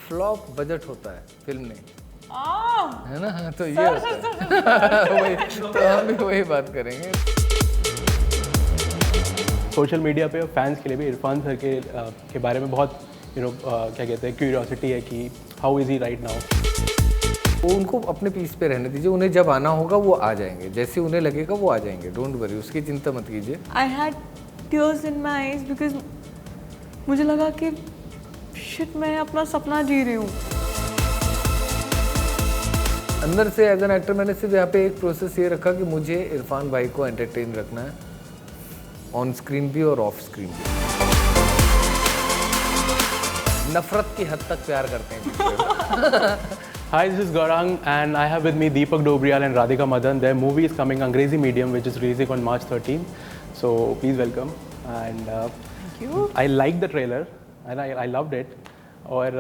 Flop budget होता है film में, है ना? हाँ, तो ये सर, होता है। वही, तो हम भी वही बात करेंगे। सोशल मीडिया पे फैंस के लिए भी इरफान सर के बारे में बहुत क्या कहते हैं क्यूरियोसिटी है कि how is he right now. वो उनको अपने पीस पे रहने दीजिए, उन्हें जब आना होगा वो आ जाएंगे, जैसे उन्हें लगेगा वो आ जाएंगे, डोंट वरी, उसकी चिंता मत कीजिए। I had tears in my eyes because मुझे लगा कि शिट मैं अपना सपना जी रही हूँ। अंदर से एज एन एक्टर मैंने सिर्फ यहाँ पे एक प्रोसेस ये रखा कि मुझे इरफान भाई को एंटरटेन रखना है, ऑन स्क्रीन भी और ऑफ स्क्रीन भी। नफरत की हद तक प्यार करते हैं। Hi, this is Gaurang and I have with me Deepak Dobriyal and Radhika Madan. Their movie is coming Angrezi Medium, which is releasing on March 13. So please welcome. And Thank you. I liked the trailer and I loved it. और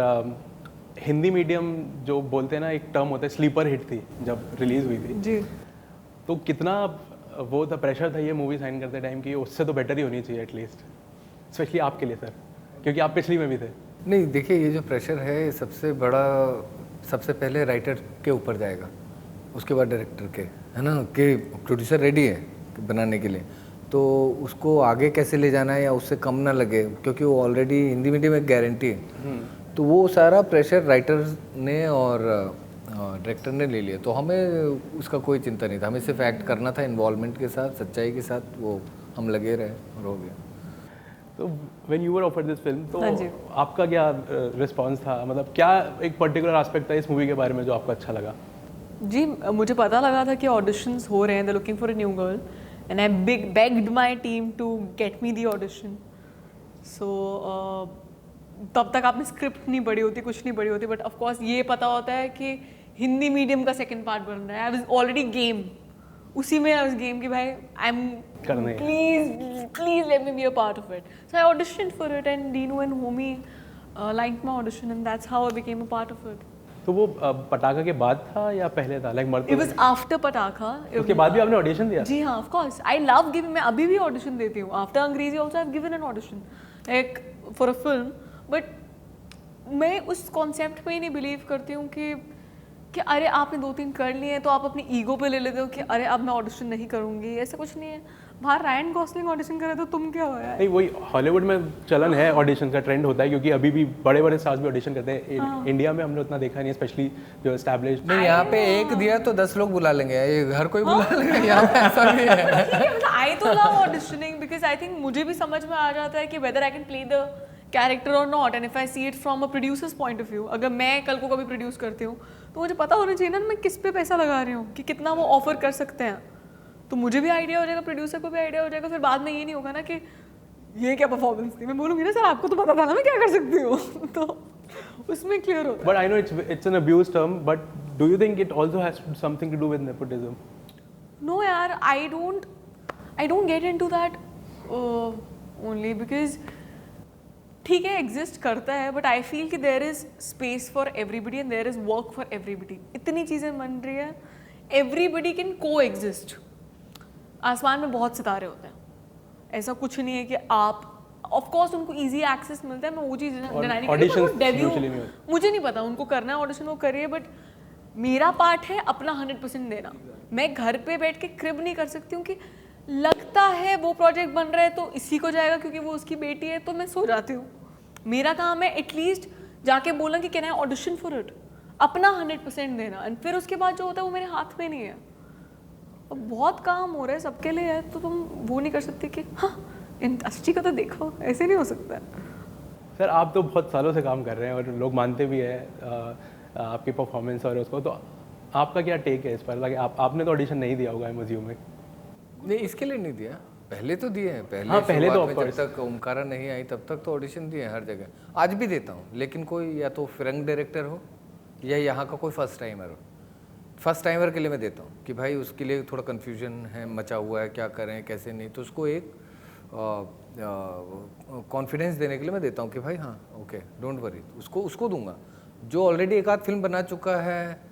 Hindi medium जो बोलते हैं ना, एक term होता है, sleeper hit थी जब रिलीज हुई थी जी। तो कितना वो था, प्रेशर था ये मूवी साइन करते टाइम की, उससे तो बेटर ही होनी चाहिए एटलीस्ट, स्पेशली आपके लिए सर, क्योंकि आप पिछली में भी थे। नहीं देखिए, ये जो प्रेशर है सबसे बड़ा, सबसे पहले राइटर के ऊपर जाएगा, उसके बाद डायरेक्टर के, है ना, कि प्रोड्यूसर रेडी है बनाने के लिए, तो उसको आगे कैसे ले जाना है या उससे कम ना लगे, क्योंकि वो ऑलरेडी हिंदी मीडियम एक गारंटी है। तो वो सारा प्रेशर राइटर ने और डायरेक्टर ने ले लिया, तो हमें उसका कोई चिंता नहीं था, हमें सिर्फ एक्ट करना था इन्वॉल्वमेंट के साथ, सच्चाई के साथ, वो हम लगे रहे और हो गया। तो when you were offered this film, तो हाँ जी। आपका क्या रिस्पांस था, मतलब क्या एक पर्टिकुलर एस्पेक्ट था इस मूवी के बारे में जो आपको अच्छा लगा? जी, मुझे पता लगा था कि ऑडिशंस हो रहे हैं, they looking for a new girl and I begged my team to get me the audition. So तब तक आपने स्क्रिप्ट नहीं पढ़ी होती, कुछ नहीं पढ़ी होती, बट ऑफ कोर्स ये पता होता है कि हिंदी मीडियम का सेकंड पार्ट बन रहा है। आई वाज ऑलरेडी गेम, उसी में आई वाज गेम कि भाई आई एम करने please let me be a part of it. So I auditioned for it and Dinoo and Homi liked my audition and that's how I became a part of it. तो वो पटाखा के बाद था या पहले था, लाइक इट वाज आफ्टर पटाखा। उसके बाद भी आपने ऑडिशन दिया? जी हाँ, of course I love giving, मैं अभी भी ऑडिशन देती हूँ। आफ्टर अंग्रेजी also I have given an audition like for a film, but मैं उस कॉन्सेप्ट में ही नहीं बिलीव करती हूँ कि अरे आपने 2-3 कर लिए हैं तो आप अपनी ईगो पे ले लेते हो कि अरे अब मैं ऑडिशन नहीं करूँगी, ऐसा कुछ नहीं है। बाहर रायन गॉसलिंग ऑडिशन करे तो तुम क्या हो यार? नहीं, वही हॉलीवुड में चलन है, ऑडिशन का ट्रेंड होता है, क्योंकि अभी भी बड़े बड़े स्टार्स भी ऑडिशन करते हैं। इंडिया में हमने उतना देखा नहीं, स्पेशली जो एस्टैब्लिश्ड। नहीं, यहाँ पे एक दिया तो 10 लोग बुला लेंगे, ये हर कोई बुला लेगा, यहाँ पे ऐसा नहीं है। आई तो love auditioning because I think मुझे भी समझ में आ जाता है कि whether I can play the character और not, and if I see it from a producer's point of view, अगर मैं कल को कभी प्रोड्यूस करती हूँ तो मुझे पता होना चाहिए ना मैं किस पे पैसा लगा रही हूँ, कि कितना वो ऑफर कर सकते हैं, तो मुझे भी आइडिया हो जाएगा, प्रोड्यूसर को भी आइडिया हो जाएगा। फिर बाद में ये नहीं होगा ना कि ये क्या परफॉर्मेंस थी, मैं बोलूँगी ना सर आपको तो पता था ना मैं क्या कर सकती हूँ। तो उसमें क्लियर होता है। But I know it's an abuse term, but do you think it also has something to do with nepotism? No यार, I don't get into that only because ठीक है एग्जिस्ट करता है, बट आई फील कि there is space for everybody and there is work for everybody. इतनी चीज़ें बन रही है, एवरीबडी कैन को एग्जिस्ट। आसमान में बहुत सितारे होते हैं, ऐसा कुछ नहीं है कि आप, ऑफ कोर्स उनको इजी एक्सेस मिलता है, मैं वो चीज़ डिनाई नहीं करती, डेब्यू मुझे नहीं पता उनको करना है ऑडिशन, वो करिए, बट मेरा पार्ट है अपना 100% देना। मैं घर पे बैठ के क्रिब नहीं कर सकती हूँ कि लगता है वो प्रोजेक्ट बन रहा है तो इसी को जाएगा क्योंकि वो उसकी बेटी है, तो मैं सो जाती हूँ। मेरा काम है एटलीस्ट जाके बोलना कि can I audition for it, अपना 100% देना, एंड फिर उसके बाद जो होता है वो मेरे हाथ में नहीं है। अब बहुत काम हो रहा है सबके लिए है, तो तुम वो नहीं कर सकते कि हाँ इंडस्ट्री का तो देखो, ऐसे नहीं हो सकता है। सर आप तो बहुत सालों से काम कर रहे हैं और लोग मानते भी है आपकी परफॉर्मेंस और उसको, तो आपका क्या टेक है इस पर? लाइक आपने तो ऑडिशन नहीं दिया होगा आई म्यूजियम में? नहीं, इसके लिए नहीं दिया, पहले तो दिए हैं, पहले हाँ, पहले तो जब तक ओमकारा नहीं आई तब तक तो ऑडिशन दिए हैं हर जगह, आज भी देता हूँ, लेकिन कोई या तो फिरंग डायरेक्टर हो या यहाँ का कोई फर्स्ट टाइमर हो। फर्स्ट टाइमर के लिए मैं देता हूँ कि भाई उसके लिए थोड़ा कन्फ्यूजन है, मचा हुआ है, क्या करें कैसे नहीं, तो उसको एक कॉन्फिडेंस देने के लिए मैं देता हूँ कि भाई हाँ ओके डोंट वरी, उसको दूंगा। जो ऑलरेडी एक आध फिल्म बना चुका है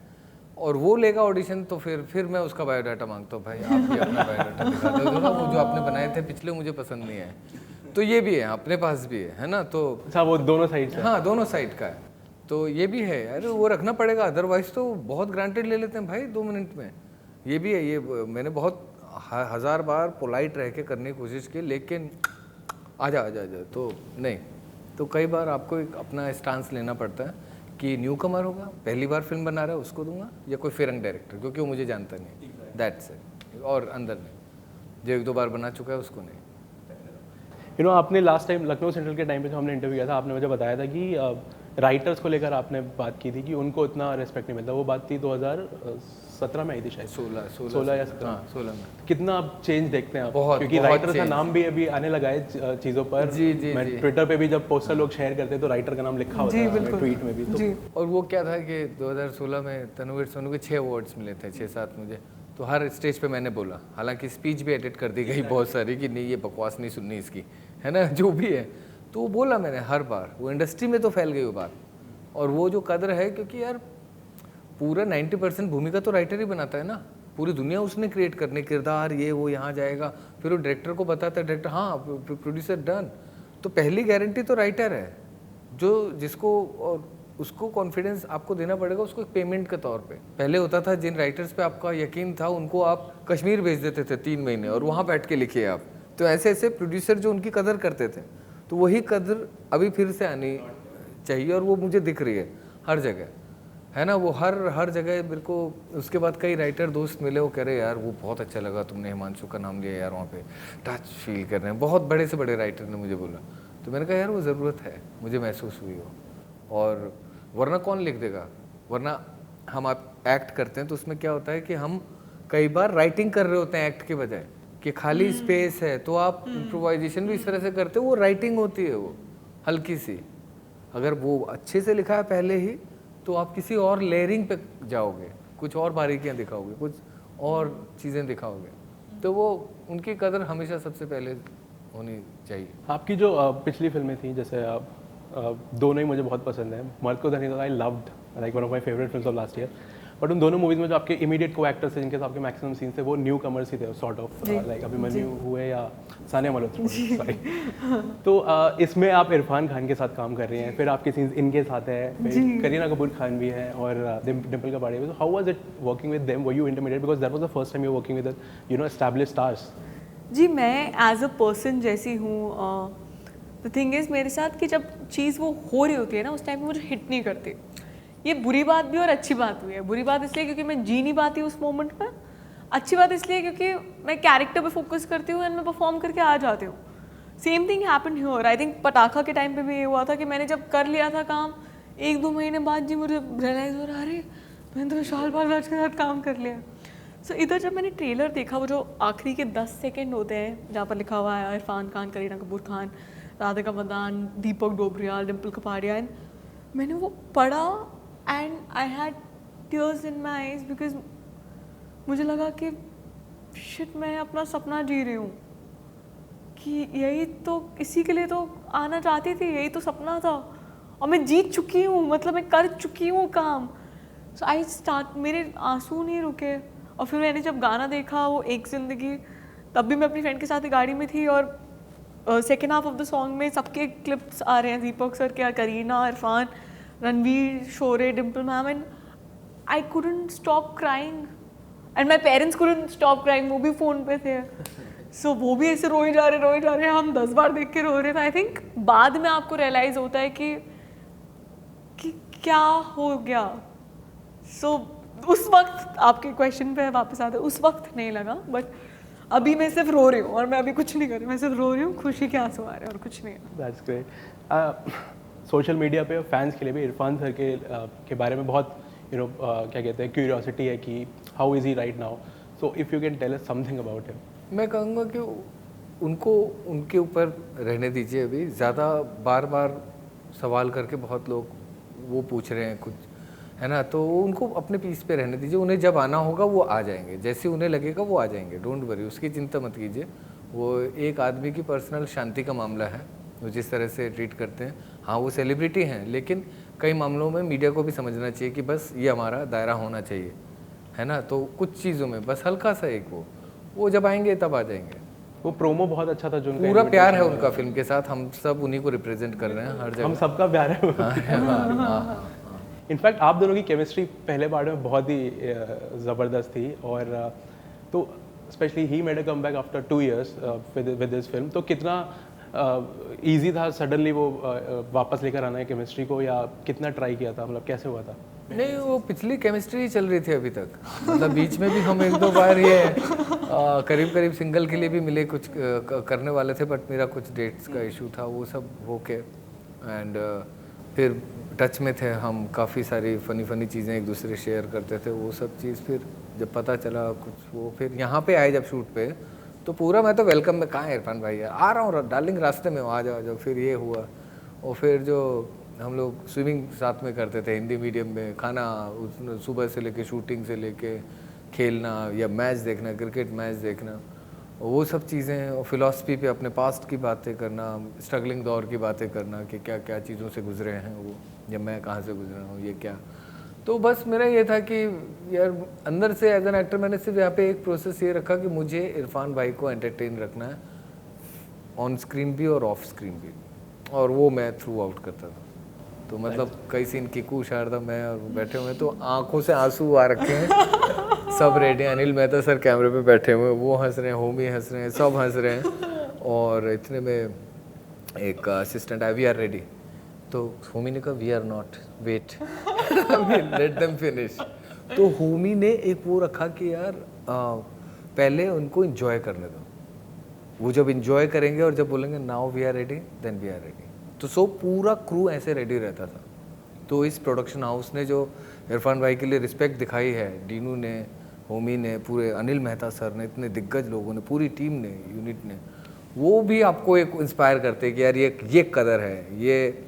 और वो लेगा ऑडिशन, तो फिर मैं उसका बायोडाटा मांगता हूँ, भाई आप भी अपना बायोडाटा दिखा दो ना, वो जो आपने बनाए थे पिछले मुझे पसंद नहीं है। तो ये भी है, अपने पास भी है ना, तो अच्छा वो दोनों साइड से? हाँ दोनों साइड का है। तो ये भी है यार, वो रखना पड़ेगा, अदरवाइज तो बहुत ग्रांटेड ले लेते हैं भाई 2 मिनट में। ये भी है, ये मैंने बहुत 1000 बार पोलाइट रह के करने की कोशिश की, लेकिन आजा आजा आजा तो नहीं। तो कई बार आपको एक अपना स्टांस लेना पड़ता है कि न्यू कमर होगा, पहली बार फिल्म बना रहा है उसको दूंगा, या कोई फिरंग डायरेक्टर क्योंकि वो मुझे जानता नहीं, दैट्स इट। और अंदर नहीं, जो 1-2 बार बना चुका है उसको नहीं। आपने लास्ट टाइम लखनऊ सेंट्रल के टाइम पे जो हमने इंटरव्यू किया था, आपने मुझे बताया था कि राइटर्स को लेकर आपने बात की थी कि उनको इतना रिस्पेक्ट नहीं मिलता। वो बात थी 2017 में आई थी शायद, 16 या 17। हाँ 16 में। कितना आप चेंज देखते हैं आप? बहुत, क्योंकि बहुत राइटर का change। नाम भी अभी आने लगा है चीज़ों पर। जी। मैं ट्विटर पे भी जब पोस्टर लोग शेयर करते हैं तो राइटर का नाम लिखा होता है ट्वीट में भी तो। और वो क्या था कि 2016 में तनुवीर सोनू के 6 अवार्ड्स मिले थे, 6-7 मुझे। तो हर स्टेज पे मैंने बोला, हालांकि स्पीच भी एडिट कर दी गई बहुत सारी कि नहीं ये बकवास नहीं सुननी इसकी, है ना, जो भी है। तो वो बोला मैंने हर बार, वो इंडस्ट्री में तो फैल गई वो बात। और वो जो कदर है, क्योंकि यार पूरा 90% भूमिका तो राइटर ही बनाता है ना, पूरी दुनिया उसने क्रिएट करने, किरदार ये वो यहाँ जाएगा, फिर वो डायरेक्टर को बताता है, डायरेक्टर हाँ प्रोड्यूसर डन। तो पहली गारंटी तो राइटर है, जो जिसको और उसको कॉन्फिडेंस आपको देना पड़ेगा, उसको एक पेमेंट के तौर पे। पहले होता था जिन राइटर्स पे आपका यकीन था उनको आप कश्मीर भेज देते थे 3 महीने और वहाँ बैठ के लिखिए आप। तो ऐसे ऐसे प्रोड्यूसर जो उनकी कदर करते थे, तो वही कदर अभी फिर से आनी चाहिए, और वो मुझे दिख रही है हर जगह, है ना। वो हर जगह मेरे को उसके बाद कई राइटर दोस्त मिले, वो कह रहे यार वो बहुत अच्छा लगा तुमने हिमांशु का नाम लिया यार, वहाँ पे टच फील कर रहे हैं। बहुत बड़े से बड़े राइटर ने मुझे बोला, तो मैंने कहा यार वो ज़रूरत है, मुझे महसूस हुई हो। और वरना कौन लिख देगा, वरना हम आप एक्ट करते हैं तो उसमें क्या होता है कि हम कई बार राइटिंग कर रहे होते हैं एक्ट के बजाय, कि खाली स्पेस है तो आप इम्प्रोवाइजेशन भी इस तरह से करते हो, वो राइटिंग होती है वो हल्की सी। अगर वो अच्छे से लिखा है पहले ही तो आप किसी और लेयरिंग पे जाओगे, कुछ और बारीकियां दिखाओगे, कुछ और चीज़ें दिखाओगे, तो वो उनकी कदर हमेशा सबसे पहले होनी चाहिए। आपकी जो पिछली फिल्में थी, जैसे दोनों ही मुझे बहुत पसंद है। मर्द को धनी I loved, like one of my favourite films of last year. But उन दोनों मूवीज में जो आपके इमीडिएट को एक्टर्स थे, जिनके साथ आपके मैक्सिमम सीन्स थे, वो न्यू कमर्स ही थे सॉर्ट ऑफ, लाइक अभिमन्यु हुए या सानिया मल्होत्रा, सॉरी। तो इसमें आप इरफान खान के साथ काम कर रही हैं, फिर आपके सीन्स इनके साथ है, फिर करीना कपूर खान भी है और डिम्पल कपाड़िया भी। तो how was it working with them? Were you intermediate, because that was the first time you working with established stars? जी, मैं एज अ पर्सन जैसी हूँ, द थिंग इज़ मेरे साथ कि जब चीज़ वो हो रही होती है ना, उस टाइम पे मुझे हिट नहीं करती। ये बुरी बात भी और अच्छी बात भी है। बुरी बात इसलिए क्योंकि मैं जी नहीं पाती उस मोमेंट में, अच्छी बात इसलिए क्योंकि मैं कैरेक्टर पे फोकस करती हूँ एंड मैं परफॉर्म करके आ जाती हूँ। Same thing happened here. I think पटाखा के टाइम पे भी ये हुआ था कि मैंने जब कर लिया था काम, 1-2 महीने बाद जी मुझे रियलाइज़ हो रहा, अरे मैंने तो विशाल भारद्वाज के साथ काम कर लिया। सो इधर जब मैंने ट्रेलर देखा, वो जो आखिरी के 10 सेकेंड होते हैं जहाँ पर लिखा हुआ है इरफान खान, करीना कपूर खान, राधिका मदान, दीपक डोबरियाल, डिम्पल कपाड़िया, एंड मैंने वो पढ़ा and I had tears in my eyes, because मुझे लगा कि शिट, मैं अपना सपना जी रही हूँ, कि यही तो, इसी के लिए तो आना चाहती थी, यही तो सपना था और मैं जीत चुकी हूँ, मतलब मैं कर चुकी हूँ काम। सो आई स्टार्ट, मेरे आंसू नहीं रुके। और फिर मैंने जब गाना देखा वो एक ज़िंदगी, तब भी मैं अपनी फ्रेंड के साथ ही गाड़ी में थी और second half of the song में सबके क्लिप्स आ रहे हैं, दीपक सर के, Kareena, Irrfan, Ranveer, Shorey, Dimple ma'am, and I couldn't stop crying and my parents couldn't stop crying, वो भी फ़ोन पे थे। सो वो भी ऐसे रोए जा रहे, हम 10 बार देख के रो रहे थे। आई थिंक बाद में आपको रियलाइज़ होता है कि क्या हो गया। सो उस वक्त, आपके क्वेश्चन पे वापस आते, उस वक्त नहीं लगा, बट अभी मैं सिर्फ रो रही हूँ और मैं अभी कुछ नहीं कर रही, मैं सिर्फ रो रही हूँ, खुशी के आंसू आ रहे हैं और कुछ नहीं है। That's great. सोशल मीडिया पे फैंस के लिए भी इरफान सर के बारे में बहुत क्या कहते हैं, क्यूरियोसिटी है कि how is he right now, so if you can tell us something about him. मैं कहूँगा कि उनको उनके ऊपर रहने दीजिए, अभी ज़्यादा बार बार सवाल करके बहुत लोग वो पूछ रहे हैं कुछ, है ना, तो उनको अपने पीस पे रहने दीजिए। उन्हें जब आना होगा वो आ जाएंगे, जैसे उन्हें लगेगा वो आ जाएंगे, डोंट वरी, उसकी चिंता मत कीजिए। वो एक आदमी की पर्सनल शांति का मामला है, वो जिस तरह से ट्रीट करते हैं। हाँ वो सेलिब्रिटी हैं, लेकिन कई मामलों में मीडिया को भी समझना चाहिए कि बस ये हमारा दायरा होना चाहिए, है ना। तो कुछ चीज़ों में बस हल्का सा एक वो जब आएंगे तब आ जाएंगे। वो प्रोमो बहुत अच्छा था, जो पूरा प्यार है उनका फिल्म के साथ, हम सब उन्हीं को रिप्रेजेंट कर रहे हैं हर जगह, हम सबका प्यार है। हाँ, इनफैक्ट आप दोनों की केमिस्ट्री पहले पार्ट में बहुत ही ज़बरदस्त थी, और तो specially he made a come back after 2 years with this film, तो कितना ईजी था सडनली वो वापस लेकर आना है केमिस्ट्री को, या कितना ट्राई किया था, मतलब कैसे हुआ था? नहीं, वो पिछली केमिस्ट्री ही चल रही थी अभी तक, मतलब बीच में भी हम 1-2 बार ये करीब करीब सिंगल के लिए भी मिले, कुछ करने वाले थे, बट मेरा कुछ डेट्स का इशू था, वो सब होके एंड फिर टच में थे हम, काफ़ी सारी फ़नी चीज़ें एक दूसरे शेयर करते थे, वो सब चीज़ फिर जब पता चला कुछ, वो फिर यहाँ पे आए जब शूट पे, तो पूरा मैं तो वेलकम में, कहाँ है इरफान भाई यार, आ रहा हूँ डार्लिंग, रास्ते में हो, आ जाओ। फिर ये हुआ, और फिर जो हम लोग स्विमिंग साथ में करते थे हिंदी मीडियम में, खाना सुबह से लेके शूटिंग से लेके खेलना या मैच देखना, क्रिकेट मैच देखना, वो सब चीज़ें, और फिलॉसफी पे अपने पास्ट की बातें करना, स्ट्रगलिंग दौर की बातें करना कि क्या क्या चीज़ों से गुजरे हैं वो, या मैं कहाँ से गुजरा हूँ, ये क्या। तो बस मेरा ये था कि यार अंदर से एज एन एक्टर मैंने सिर्फ यहाँ पे एक प्रोसेस ये रखा कि मुझे इरफान भाई को एंटरटेन रखना है, ऑन स्क्रीन भी और ऑफ स्क्रीन भी, और वो मैं थ्रू आउट करता था। तो मतलब कई सीन किकू शारदा मैं और बैठे हुए, तो आंखों से आंसू आ रखे हैं, सब रेडी, अनिल मेहता सर कैमरे पे बैठे हुए, वो हंस रहे हैं, होमी हंस रहे हैं, सब हंस रहे हैं, और इतने में एक असिस्टेंट आया, वी आर रेडी, तो होमी ने कहा we are not, wait let them finish. तो होमी ने एक वो रखा कि यार पहले उनको इंजॉय करने दो, वो जब इंजॉय करेंगे और जब बोलेंगे now we are ready then we are ready, तो सो पूरा क्रू ऐसे रेडी रहता था। तो इस प्रोडक्शन हाउस ने जो इरफान भाई के लिए रिस्पेक्ट दिखाई है, डीनू ने, होमी ने, पूरे अनिल मेहता सर ने, इतने दिग्गज लोगों ने, पूरी टीम ने, यूनिट ने, वो भी आपको एक इंस्पायर करते हैं कि यार ये कदर है, ये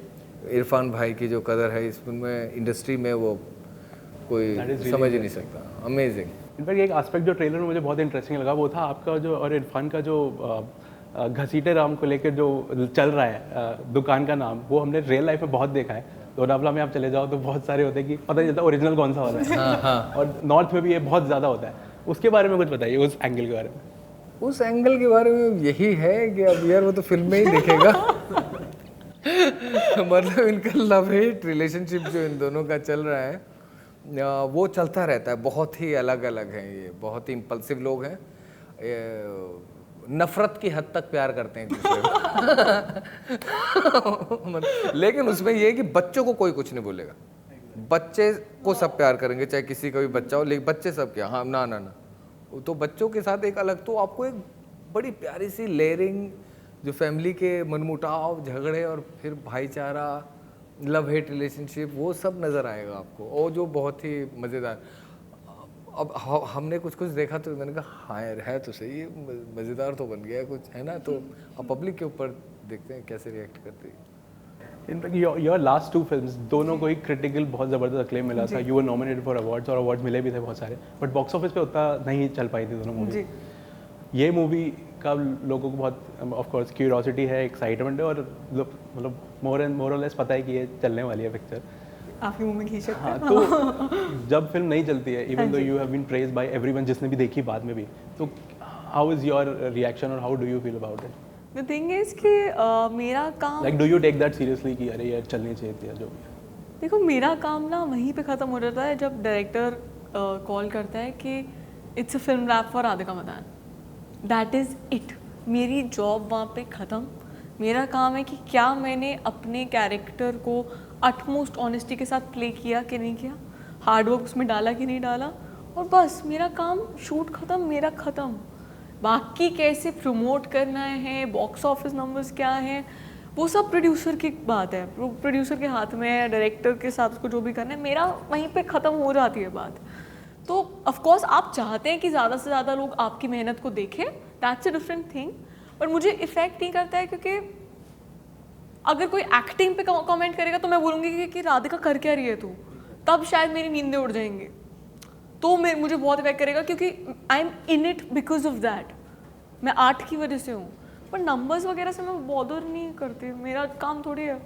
इरफान भाई की जो कदर है इस फिल्म में, इंडस्ट्री में, वो कोई समझ ही नहीं सकता। अमेजिंग। इनफैक्ट एक एस्पेक्ट जो ट्रेलर में मुझे बहुत इंटरेस्टिंग लगा वो था आपका जो, और इरफान का जो घसीटे राम को लेकर जो चल रहा है दुकान का नाम, वो हमने रियल लाइफ में बहुत देखा है। लोनावला में आप चले जाओ तो बहुत सारे होते हैं कि पता नहीं चलता ओरिजिनल कौन सा वाला है। हाँ। और नॉर्थ में भी ये बहुत ज़्यादा होता है, उसके बारे में कुछ बताइए, उस एंगल के बारे में। उस एंगल के बारे में यही है कि अब यार वो तो फिल्म में ही दिखेगा। मतलब इनका लव हेट रिलेशनशिप जो इन दोनों का चल रहा है वो चलता रहता है, बहुत ही अलग अलग हैं ये, बहुत ही इम्पल्सिव लोग हैं, नफरत की हद तक प्यार करते हैं एक दूसरे को। लेकिन उसमें ये है कि बच्चों को कोई कुछ नहीं बोलेगा, बच्चे को सब प्यार करेंगे, चाहे किसी का भी बच्चा हो, लेकिन बच्चे सब क्या, हाँ ना ना ना, तो बच्चों के साथ एक अलग, तो आपको एक बड़ी प्यारी सी लेयरिंग, जो फैमिली के मनमुटाव, झगड़े, और फिर भाईचारा, लव हेट रिलेशनशिप, वो सब नज़र आएगा आपको, और जो बहुत ही मज़ेदार। अब हमने कुछ देखा तो मैंने कहा हाँ यार है तो सही, ये मज़ेदार तो बन गया कुछ, है ना। तो अब पब्लिक के ऊपर देखते हैं कैसे रिएक्ट करती है। इनफैक्ट योर लास्ट 2 फिल्म्स दोनों को ही क्रिटिकल बहुत ज़बरदस्त अक्लेम मिला था, you were nominated for awards, और अवार्ड्स मिले भी थे बहुत सारे, बट बॉक्स ऑफिस पे उतना नहीं चल पाई थी दोनों मूवी। ये मूवी का लोगों को बहुत ऑफ कोर्स क्यूरियोसिटी है, एक्साइटमेंट है, और मतलब मोर और लेस पता है कि ये चलने वाली है पिक्चर, आपके मुंह में घी सकते हैं। हाँ, तो जब फिल्म नहीं चलती है, even though you have been praised by everyone, जिसने भी देखी बाद में भी, तो हाउ इज योर रिएक्शन और how do you feel about it? The thing is कि मेरा काम, like do you take that seriously कि अरे यार चलनी चाहिए थी, जो भी? देखो मेरा काम ना वहीं पे ख़त्म हो जाता है जब डायरेक्टर कॉल करता है कि it's a film rap for Radhika Madan, that is it. मेरी जॉब वहाँ पे ख़त्म। मेरा काम है कि क्या मैंने अपने कैरेक्टर को अटमोस्ट ऑनेस्टी के साथ प्ले किया कि नहीं किया, हार्डवर्क उसमें डाला कि नहीं डाला, और बस मेरा काम, शूट ख़त्म, मेरा ख़त्म। बाकी कैसे प्रमोट करना है, बॉक्स ऑफिस नंबर्स क्या हैं, वो सब प्रोड्यूसर की बात है, प्रोड्यूसर के हाथ में है, डायरेक्टर के साथ उसको जो भी करना है, मेरा वहीं पे ख़त्म हो जाती है बात। तो ऑफ कोर्स आप चाहते हैं कि ज़्यादा से ज़्यादा लोग आपकी मेहनत को देखें, दैट्स अ डिफरेंट थिंग, पर मुझे इफ़ेक्ट नहीं करता है, क्योंकि अगर कोई एक्टिंग पे कमेंट करेगा तो मैं बोलूँगी कि राधिका कर क्या रही है तू, तब शायद मेरी नींदें उड़ जाएंगी, तो मुझे बहुत इफेक्ट करेगा, क्योंकि I am in it because of that, मैं आर्ट की वजह से हूँ। पर नंबर्स वगैरह से मैं बॉदर नहीं करती, मेरा काम थोड़ी है।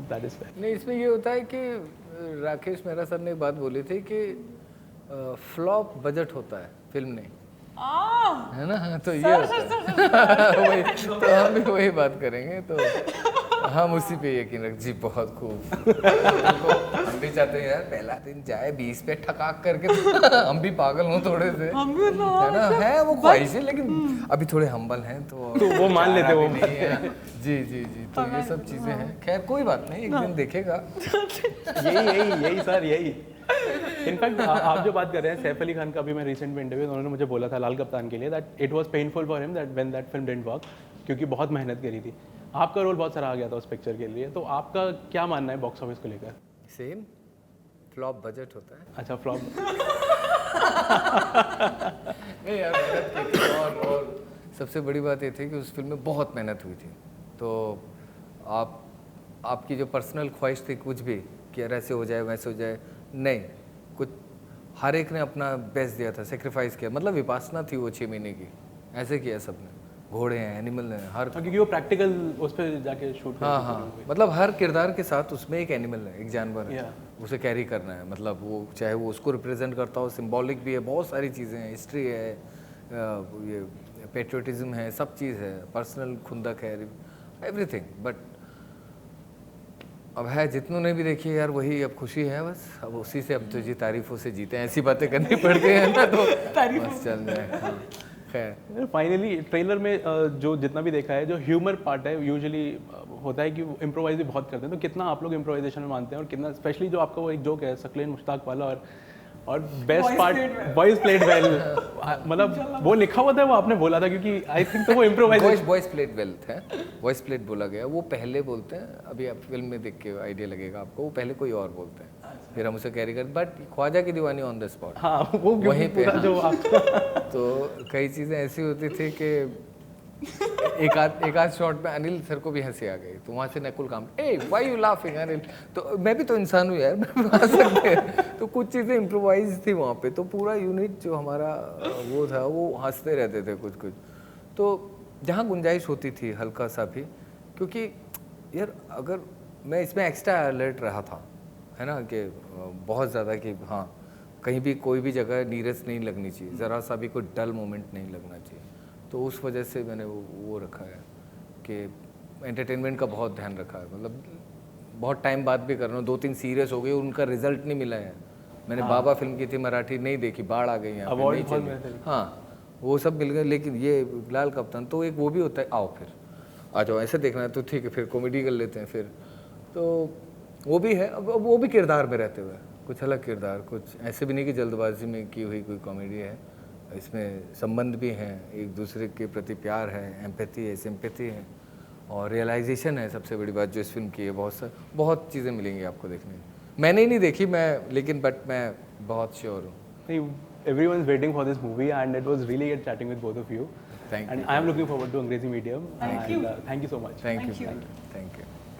That is fact. नहीं, इसमें ये होता है कि राकेश मेहरा सर ने एक बात बोली थी कि फ्लॉप बजट होता है फिल्म नहीं, है ना। तो ये होता है। वही, तो हम भी वही बात करेंगे। तो हम उसी पे यकीन रख जी, बहुत खूब। हम भी चाहते हैं यार पहला दिन जाए 20 पे ठकाक करके, हम भी पागल हों थोड़े से, हम भी मतलब है ना, है वो ख्वाहिशें, लेकिन अभी थोड़े हम्बल हैं तो वो मान लेते वो नहीं है। जी जी जी, तो ये सब चीज़ें हैं। खैर कोई बात नहीं, एक दिन देखेगा। यही सर, यही। इनफैक्ट आप जो बात कर रहे हैं सैफ अली खान का, भी मैं रिसेंट में इंटरव्यू, उन्होंने मुझे बोला था लाल कप्तान के लिए that it was painful for him that when that film didn't work, क्योंकि बहुत मेहनत करी थी। आपका रोल बहुत सराहा गया था उस पिक्चर के लिए, तो आपका क्या मानना है बॉक्स ऑफिस को लेकर? सेम फ्लॉप बजट होता है। अच्छा, फ्लॉप। नहीं यार, मेहनत की थी, और सबसे बड़ी बात ये थी कि उस फिल्म में बहुत मेहनत हुई थी। तो आपकी जो पर्सनल ख्वाहिश थी कुछ भी कि यार ऐसे हो जाए वैसे हो जाए, नहीं, कुछ हर एक ने अपना बेस्ट दिया था, सेक्रीफाइस किया। मतलब विपासना थी वो 6 महीने की, ऐसे किया सबने, घोड़े हैं, एनिमल हैं, हर, क्योंकि वो प्रैक्टिकल उस पर जाके शूट हाँ हाँ, मतलब हर किरदार के साथ उसमें एक एनिमल है, एक जानवर है, Yeah. उसे कैरी करना है। मतलब वो चाहे वो उसको रिप्रेजेंट करता हो, सिंबॉलिक भी है, बहुत सारी चीज़ें हैं, हिस्ट्री है, ये पेट्रियोटिज्म है, सब चीज़ है, पर्सनल खुंदक है, एवरीथिंग। बट अब है, जितनों ने भी देखी है यार, वही अब खुशी है बस, अब उसी से हम तो जी तारीफों से जीते हैं, ऐसी बातें करनी पड़ती हैं ना, तो बस चल जाए। हाँ, खैर फाइनली ट्रेलर में जो जितना भी देखा है, जो ह्यूमर पार्ट है यूजुअली होता है कि वो इम्प्रोवाइज भी बहुत करते हैं, तो कितना आप लोग इम्प्रोवाइजेशन में मानते हैं, और कितना स्पेशली जो आपका वो एक जोक है सकलेन मुश्ताक वाला, और best part voice played well, मतलब वो लिखा हुआ था, वो आपने बोला था, क्योंकि आई थिंक तो वो इम्प्रोवाइजेशन वॉइस प्लेट वेल है, वॉइस प्लेट बोला गया, वो पहले बोलते हैं, अभी आप फिल्म में देख के आइडिया लगेगा आपको, वो पहले कोई और बोलते हैं, फिर हम उसे कैरी कर, बट ख्वाजा की दीवानी ऑन द स्पॉट, हाँ वो वहीं पे, पूरा जो आप तो कई चीज़ें ऐसी होती थी कि एक आध शॉट में अनिल सर को भी हंसी आ गई, तो वहाँ से नकुल काम, ए व्हाई यू लाफिंग अनिल, तो मैं भी तो इंसान हूँ यार, मैं भी हंस सकते हैं। तो कुछ चीज़ें इम्प्रोवाइज थी वहाँ पे, तो पूरा यूनिट जो हमारा वो था, वो हंसते रहते थे कुछ कुछ। तो जहाँ गुंजाइश होती थी हल्का सा भी, क्योंकि यार अगर मैं इसमें एक्स्ट्रा अलर्ट रहा था, है ना, कि बहुत ज़्यादा कि हाँ कहीं भी कोई भी जगह नीरस नहीं लगनी चाहिए, ज़रा सा भी कोई डल मोमेंट नहीं लगना चाहिए, तो उस वजह से मैंने वो रखा है कि एंटरटेनमेंट का बहुत ध्यान रखा है। मतलब बहुत टाइम बाद भी कर रहा हूँ, 2-3 सीरियस हो गए, उनका रिजल्ट नहीं मिला है। मैंने बाबा फिल्म की थी मराठी, नहीं देखी, बाढ़ आ गई यहाँ पे, नहीं चली, हाँ वो सब मिल गए, लेकिन ये लाल कप्तान तो एक वो भी होता है, आओ फिर आ जाओ, ऐसे देखना है तो ठीक है, फिर कॉमेडी कर लेते हैं, फिर तो वो भी है। अब वो भी किरदार में रहते हुए, कुछ अलग किरदार, कुछ ऐसे भी नहीं कि जल्दबाजी में की हुई कोई कॉमेडी है, इसमें संबंध भी हैं, एक दूसरे के प्रति प्यार है, एम्पैथी है, सिंपैथी है, और रियलाइजेशन है। सबसे बड़ी बात जो इस फिल्म की है, बहुत चीज़ें मिलेंगी आपको देखने में। मैंने ही नहीं देखी मैं, लेकिन बट मैं बहुत श्योर हूँ। everyone is waiting for this movie, and it was really good chatting with both of you. Thank And you. I am looking forward to Angrezi Medium. Thank you so much. Thank you.